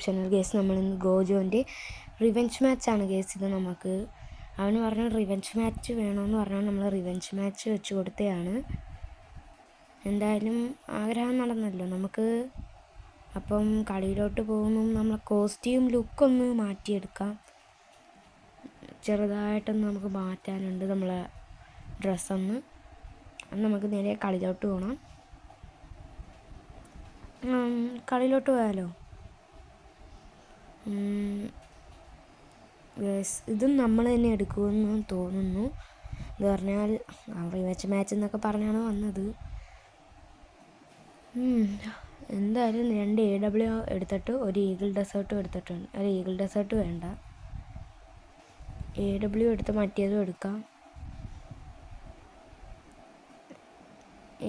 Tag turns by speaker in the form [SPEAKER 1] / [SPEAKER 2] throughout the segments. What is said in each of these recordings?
[SPEAKER 1] YouTube channel. Guys നമ്മളിന്ന് ഗോജോൻ്റെ revenge മാച്ചാണ് guys. ഇത് നമുക്ക് അവന് പറഞ്ഞു റിവെഞ്ച് മാച്ച് വേണമെന്ന് പറഞ്ഞാൽ നമ്മൾ റിവെഞ്ച് മാച്ച് വെച്ച് കൊടുത്തതാണ്. എന്തായാലും ആഗ്രഹം നടന്നല്ലോ നമുക്ക്. അപ്പം കളിയിലോട്ട് പോകുമ്പം നമ്മളെ കോസ്റ്റ്യൂം ലുക്കൊന്ന് മാറ്റിയെടുക്കാം. ചെറുതായിട്ടൊന്ന് നമുക്ക് മാറ്റാനുണ്ട് നമ്മളെ ഡ്രസ്സൊന്ന്. നമുക്ക് നേരെ കളിയിലോട്ട് പോകണം. കളിയിലോട്ട് പോയാലോ? ഇതും നമ്മൾ തന്നെ എടുക്കുമെന്ന് തോന്നുന്നു. എന്ന് പറഞ്ഞാൽ റിവെഞ്ച് മാച്ച് എന്നൊക്കെ പറഞ്ഞാണ് വന്നത്. എന്തായാലും 2 AW എടുത്തിട്ട് ഒരു ഈഗിൾ ഡെസേർട്ടും എടുത്തിട്ടുണ്ട്. ഒരു ഈഗിൾ ഡെസേർട്ട് വേണ്ട, AW എടുത്ത് മറ്റേതും എടുക്കാം.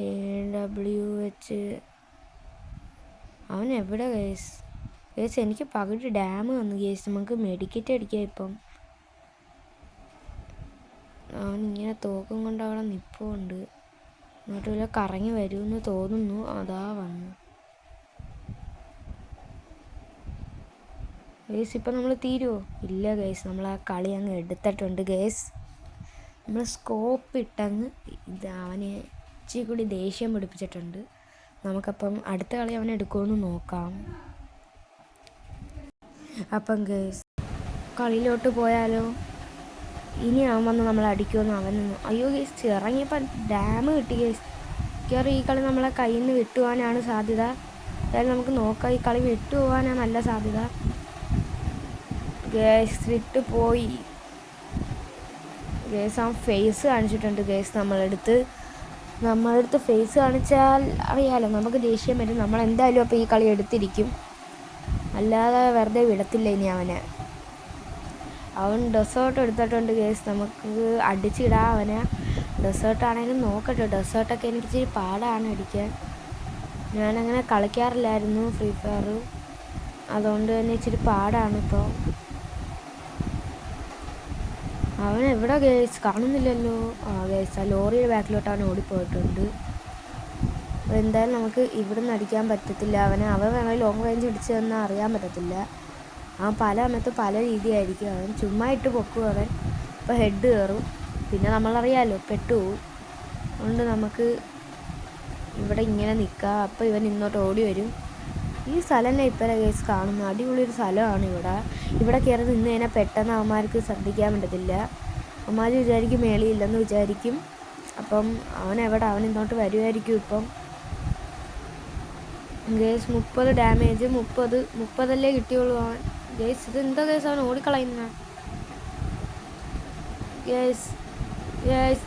[SPEAKER 1] AW വെച്ച് അവൻ എവിടെ കേസ്? എനിക്ക് പകുതി ഡാം വന്നു കേസ്. നമുക്ക് മെഡിക്കറ്റ് അടിക്കാം. ഇപ്പം അവനിങ്ങനെ തോക്കും കൊണ്ട് അവിടെ നിൽപ്പുണ്ട്. എന്നിട്ട് വല്ല കറങ്ങി വരുമെന്ന് തോന്നുന്നു. അതാ വന്നു ഗേസ്. ഇപ്പം നമ്മൾ തീരുമോ? ഇല്ല ഗേസ്, നമ്മൾ ആ കളി അങ്ങ് എടുത്തിട്ടുണ്ട് ഗേസ്. നമ്മൾ സ്കോപ്പ് ഇട്ടങ്ങ് അവനെ ഇച്ചിരി കൂടി ദേഷ്യം പിടിപ്പിച്ചിട്ടുണ്ട്. നമുക്കപ്പം അടുത്ത കളി അവൻ എടുക്കുമെന്ന് നോക്കാം. അപ്പം ഗേസ് കളിയിലോട്ട് പോയാലോ? ഇനി അവൻ വന്ന് നമ്മൾ അടിക്കുമെന്ന് അവനൊന്നും. അയ്യോ ഗേസ്, ഇറങ്ങിയപ്പോൾ ഡാം കിട്ടി ഗേസ്. മിക്കവാറും ഈ കളി നമ്മളെ കയ്യിൽ നിന്ന് വിട്ടുപോകാനാണ് സാധ്യത. എന്തായാലും നമുക്ക് നോക്കാം. ഈ കളി വിട്ടുപോകാനാണ് നല്ല സാധ്യത ഗേസ്. വിട്ട് പോയി ഗേസ്. അവൻ ഫേസ് കാണിച്ചിട്ടുണ്ട് ഗേസ്. നമ്മളെടുത്ത് ഫേസ് കാണിച്ചാൽ അറിയാലോ, നമുക്ക് ദേഷ്യം വരും. നമ്മളെന്തായാലും അപ്പോൾ ഈ കളി എടുത്തിരിക്കും, അല്ലാതെ വെറുതെ വിടത്തില്ല ഇനി അവനെ. അവൻ ഡെസേർട്ട് എടുത്തിട്ടുണ്ട് ഗേസ്. നമുക്ക് അടിച്ചിടാം അവനെ. ഡെസേർട്ടാണെങ്കിലും നോക്കട്ടെ. ഡെസേർട്ടൊക്കെ എനിക്ക് ഇച്ചിരി പാടാണ് അടിക്കാൻ. ഞാനങ്ങനെ കളിക്കാറില്ലായിരുന്നു ഫ്രീ ഫയർ, അതുകൊണ്ട് തന്നെ ഇച്ചിരി പാടാണ് ഇപ്പോൾ. അവൻ എവിടെ ഗേസ്? കാണുന്നില്ലല്ലോ. ഗേസ് ആ ലോറിയുടെ ബാക്കിലോട്ട് അവൻ ഓടിപ്പോയിട്ടുണ്ട്. അപ്പോൾ എന്തായാലും നമുക്ക് ഇവിടെ നിന്ന് അടിക്കാൻ പറ്റത്തില്ല അവനെ. അവൻ വേണമെങ്കിൽ ലോങ് റേഞ്ച് ഇടിച്ച് തന്നാൽ അറിയാൻ പറ്റത്തില്ല. അവൻ പല സമയത്ത് പല രീതിയായിരിക്കും. അവൻ ചുമ്മാ ഇട്ട് പൊക്കും അവൻ. ഇപ്പോൾ ഹെഡ് കയറും, പിന്നെ നമ്മളറിയാമല്ലോ പെട്ടുപോകും. അതുകൊണ്ട് നമുക്ക് ഇവിടെ ഇങ്ങനെ നിൽക്കാം. അപ്പോൾ ഇവൻ ഇങ്ങോട്ട് ഓടി വരും. ഈ സ്ഥലം തന്നെ ഇപ്പോഴേ കേസ് കാണുന്നു. അടിപൊളിയൊരു സ്ഥലമാണ് ഇവിടെ കയറി നിന്ന് കഴിഞ്ഞാൽ പെട്ടെന്ന് അവന്മാർക്ക് ശ്രദ്ധിക്കാൻ പറ്റത്തില്ല. അവന്മാർ വിചാരിക്കും മേളിയില്ലെന്ന് വിചാരിക്കും. അപ്പം അവൻ ഇങ്ങോട്ട് വരുമായിരിക്കും. ഇപ്പം ഗേസ് 30 ഡാമേജ് 30 കിട്ടിയുള്ളൂ അവൻ. ഗേസ് ഇതെന്താ ഗേസ്? അവൻ ഓടിക്കളയുന്ന ഗേസ്.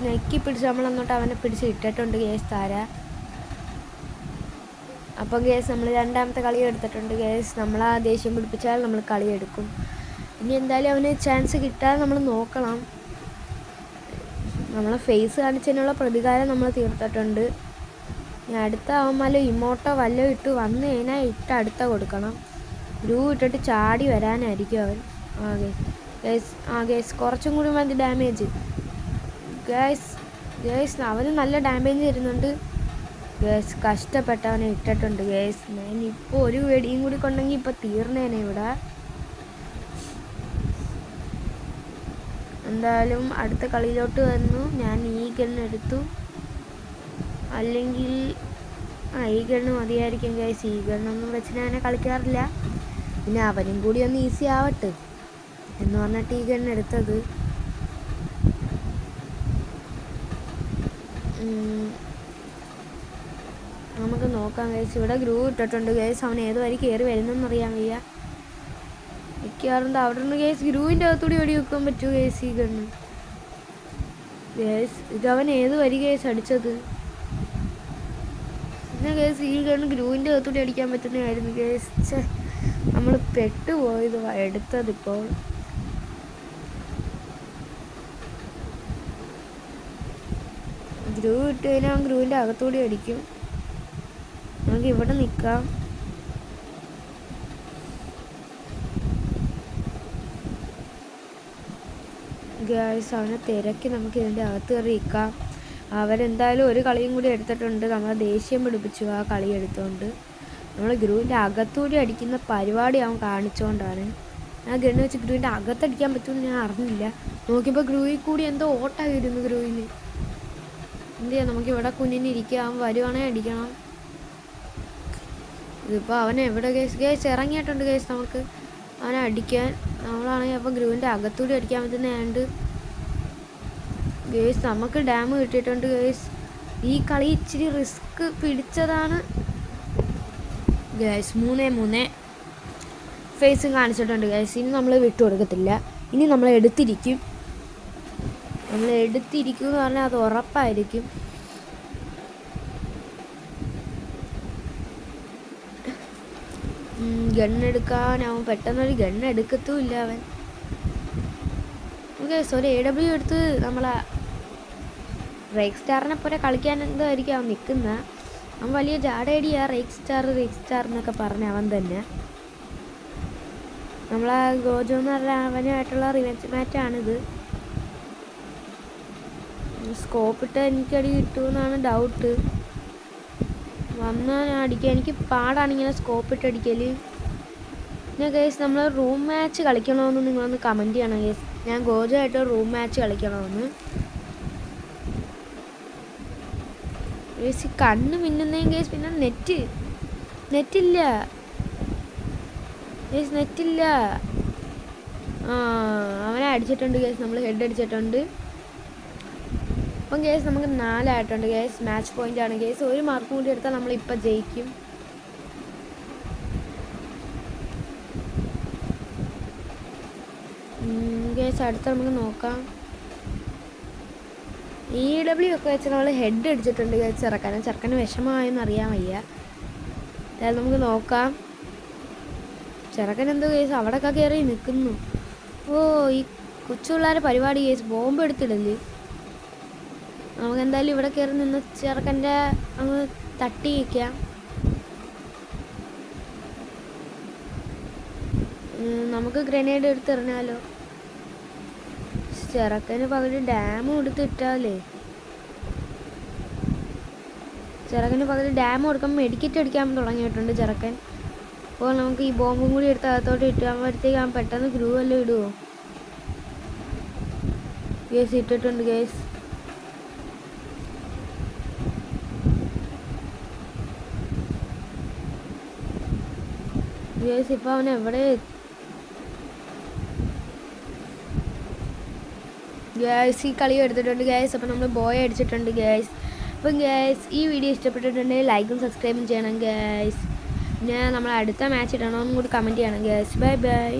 [SPEAKER 1] നെക്കി പിടിച്ച് നമ്മളെന്നോട്ട് അവനെ പിടിച്ച് ഇട്ടിട്ടുണ്ട് ഗേസ് താര. അപ്പം ഗേസ് നമ്മൾ രണ്ടാമത്തെ കളി എടുത്തിട്ടുണ്ട് ഗേസ്. നമ്മളാ ദേഷ്യം പിടിപ്പിച്ചാൽ നമ്മൾ കളി എടുക്കും. ഇനി എന്തായാലും അവന് ചാൻസ് കിട്ടാതെ നമ്മൾ നോക്കണം. നമ്മളെ ഫേസ് കാണിച്ചതിനുള്ള പ്രതികാരം നമ്മൾ തീർത്തിട്ടുണ്ട്. ഇനി അടുത്ത അവന്മാരോ ഇമോട്ടോ വല്ലതും ഇട്ട് വന്നു കഴിഞ്ഞാൽ അടുത്ത കൊടുക്കണം. ഗ്രൂ ഇട്ടിട്ട് ചാടി വരാനായിരിക്കും അവൻ. ഗേസ് കുറച്ചും കൂടി മതി ഡാമേജ് ഗേസ്. അവന് നല്ല ഡാമേജ് വരുന്നുണ്ട് ഗേസ്. കഷ്ടപ്പെട്ടവനെ ഇട്ടിട്ടുണ്ട് ഗേസ്. ഞാൻ ഇപ്പോൾ ഒരു വെടിയും കൂടി കൊണ്ടെങ്കിൽ ഇപ്പോൾ തീർന്നേനെ ഇവിടെ. എന്തായാലും അടുത്ത കളിയിലോട്ട് വന്നു. ഞാൻ ഈ ഗണ്ണ് എടുത്തു, അല്ലെങ്കിൽ ഈ ഗണ്ണ് മതിയായിരിക്കും ഗേസ്. ഈ ഗണ്ണൊന്നും വെച്ച് ഞാൻ കളിക്കാറില്ല. പിന്നെ അവനും കൂടി ഒന്ന് ഈസി ആവട്ടെ എന്ന് പറഞ്ഞിട്ട് ഈ ഗണ്ണ് എടുത്തത്. നമുക്ക് നോക്കാം ഗേസ്. ഇവിടെ ഗ്രൂ ഇട്ടിട്ടുണ്ട് ഗേസ്. അവൻ ഏത് വരി കയറി വരുന്നെന്ന് അറിയാൻ വയ്യ. മിക്കവാറുണ്ട് അവിടെ നിന്ന് ഗേസ്. ഗ്രൂവിൻ്റെ അകത്തൂടി വെടി വെക്കാൻ പറ്റുമോ ഗേസ് ഈ ഗണ്ണ്? ഗേസ് ഇതവൻ ഏത് വരി ഗേസ് അടിച്ചത്? പിന്നെ ഗേസ് ഈ ഗണ്ണ് ഗ്രൂവിൻ്റെ അകത്തൂടി അടിക്കാൻ പറ്റുന്നതായിരുന്നു ഗേസ്. നമ്മൾ പെട്ടുപോയത് എടുത്തതിപ്പോൾ. ഗ്രൂ ഇട്ട് കഴിഞ്ഞാൽ അവൻ ഗ്രൂവിൻ്റെ അകത്തൂടി അടിക്കും. നമുക്ക് ഇവിടെ നിൽക്കാം. ഗായ്സ് അവനെ തിരക്കി നമുക്ക് ഇതിൻ്റെ അകത്ത് കയറി നിൽക്കാം. അവരെന്തായാലും ഒരു കളിയും കൂടി എടുത്തിട്ടുണ്ട്. നമ്മളെ ദേഷ്യം പിടിപ്പിച്ചു ആ കളി എടുത്തുകൊണ്ട്. നമ്മൾ ഗ്രൂവിൻ്റെ അകത്തൂടി അടിക്കുന്ന പരിപാടി അവൻ കാണിച്ചുകൊണ്ടാണ്. ഞാൻ ഗണ്ണ് വെച്ച് ഗ്രൂവിൻ്റെ അകത്തടിക്കാൻ പറ്റുമെന്ന് ഞാൻ അറിഞ്ഞില്ല. നോക്കിയപ്പോൾ ഗ്രൂവിൽ കൂടി എന്തോ ഓട്ടായിരുന്നു ഗ്രൂവിന്. എന്ത് ചെയ്യാം, നമുക്കിവിടെ കുഞ്ഞിനിരിക്കുക. അവൻ വരുവാണെങ്കിൽ അടിക്കണം. ഇതിപ്പോൾ അവൻ എവിടെ കേസ് ഇറങ്ങിയിട്ടുണ്ട് കേസ് നമുക്ക് അവനെ അടിക്കാൻ. നമ്മളാണെങ്കിൽ അപ്പോൾ ഗ്രൂവിൻ്റെ അകത്തൂടി അടിക്കാൻ പറ്റുന്നതാണ്ട് കേസ് നമുക്ക് ഡാം കിട്ടിയിട്ടുണ്ട് കേസ്. ഈ കളി ഇച്ചിരി റിസ്ക് പിടിച്ചതാണ് ഗൈസ്. 3-3 ഫേസും കാണിച്ചിട്ടുണ്ട് ഗൈസ്. ഇനി നമ്മൾ വിട്ടു കൊടുക്കത്തില്ല. ഇനി നമ്മൾ എടുത്തിരിക്കും എന്ന് പറഞ്ഞാൽ അത് ഉറപ്പായിരിക്കും. ഗണ്ണെടുക്കാൻ അവൻ പെട്ടെന്നൊരു ഗണ്ണെടുക്കത്തുമില്ല അവൻ. ഗൈസ് ഒരു AW എടുത്ത് നമ്മളെ റേക്ക് സ്റ്റാറിനെ പോലെ കളിക്കാൻ എന്തായിരിക്കും അവൻ നിൽക്കുന്നത്. അവൻ വലിയ ജാടയടിയാ. റേക്ക് സ്റ്റാർ എന്നൊക്കെ പറഞ്ഞ അവൻ തന്നെ. നമ്മളെ ഗോജോ എന്ന് പറഞ്ഞ അവനുമായിട്ടുള്ള റിവെഞ്ച് മാച്ചാണിത്. സ്കോപ്പിട്ട് എനിക്കടി കിട്ടുമെന്നാണ് ഡൗട്ട്. വന്നാൽ ഞാൻ അടിക്കുക. എനിക്ക് പാടാണ് ഇങ്ങനെ സ്കോപ്പിട്ട് അടിക്കൽ. പിന്നെ കേസ് നമ്മൾ റൂം മാച്ച് കളിക്കണമെന്ന് നിങ്ങളൊന്ന് കമൻറ്റ് ചെയ്യണം കേസ്. ഞാൻ ഗോജോ ആയിട്ട് റൂം മാച്ച് കളിക്കണമെന്ന്. കേസ് കണ്ണ് മിന്നുന്നേം കേസ്. പിന്നെ നെറ്റില്ല കേസ്, നെറ്റില്ല. അവനെ അടിച്ചിട്ടുണ്ട് കേസ്. നമ്മൾ ഹെഡ് അടിച്ചിട്ടുണ്ട്. അപ്പം കേസ് നമുക്ക് 4 ആയിട്ടുണ്ട് കേസ്. മാച്ച് പോയിന്റ് ആണ് കേസ്. ഒരു മാർക്ക് കൂടി എടുത്താൽ നമ്മളിപ്പോൾ ജയിക്കും. കേസ് അടുത്ത നമുക്ക് നോക്കാം. EW ഒക്കെ വെച്ച് നമ്മൾ ഹെഡ് അടിച്ചിട്ടുണ്ട് കേസ്. ചെറുക്കന് വിഷമമായെന്ന് അറിയാൻ വയ്യ. അതായത് നമുക്ക് നോക്കാം. ചെറുക്കൻ എന്തോ കേസ് അവിടെയൊക്കെ കയറി നിൽക്കുന്നു. ഈ കൊച്ചു പിള്ളേരെ പരിപാടി കേസ്. ബോംബ് എടുത്തിടല്. നമുക്ക് എന്തായാലും ഇവിടെ കയറി നിന്ന് ചെറുക്കൻ്റെ അങ്ങ് തട്ടി വയ്ക്കാം. നമുക്ക് ഗ്രനേഡ് എടുത്തെറിഞ്ഞാലോ. ചെറുക്കന് പകരം ഡാം കൊടുത്തിട്ടാലേ. ചെറുക്കന് പകരം ഡാം കൊടുക്കുമ്പോൾ മെഡിക്കറ്റ് അടിക്കാൻ തുടങ്ങിയിട്ടുണ്ട് ചെറുക്കൻ. അപ്പോൾ നമുക്ക് ഈ ബോംബും കൂടി എടുത്ത് അകത്തോട്ട് ഇട്ടാകുമ്പോഴത്തേക്ക് അവൻ പെട്ടെന്ന് ഗ്രൂ വല്ലതും ഇടുമോ. കേസ് ഇട്ടിട്ടുണ്ട് കേസ്. കേസ് ഇപ്പം അവൻ എവിടെ ഗ്യാസ് ഈ കളി എടുത്തിട്ടുണ്ട് ഗ്യാസ്. അപ്പം നമ്മൾ ബോയ് അടിച്ചിട്ടുണ്ട് ഗ്യാസ്. അപ്പം ഗ്യാസ് ഈ വീഡിയോ ഇഷ്ടപ്പെട്ടിട്ടുണ്ടെങ്കിൽ ലൈക്കും സബ്സ്ക്രൈബും ചെയ്യണം ഗ്യാസ്. പിന്നെ നമ്മൾ അടുത്ത മാച്ച് ഇടണമെന്നും കൂടി കമൻറ്റ് ചെയ്യണം ഗ്യാസ്. ബൈ.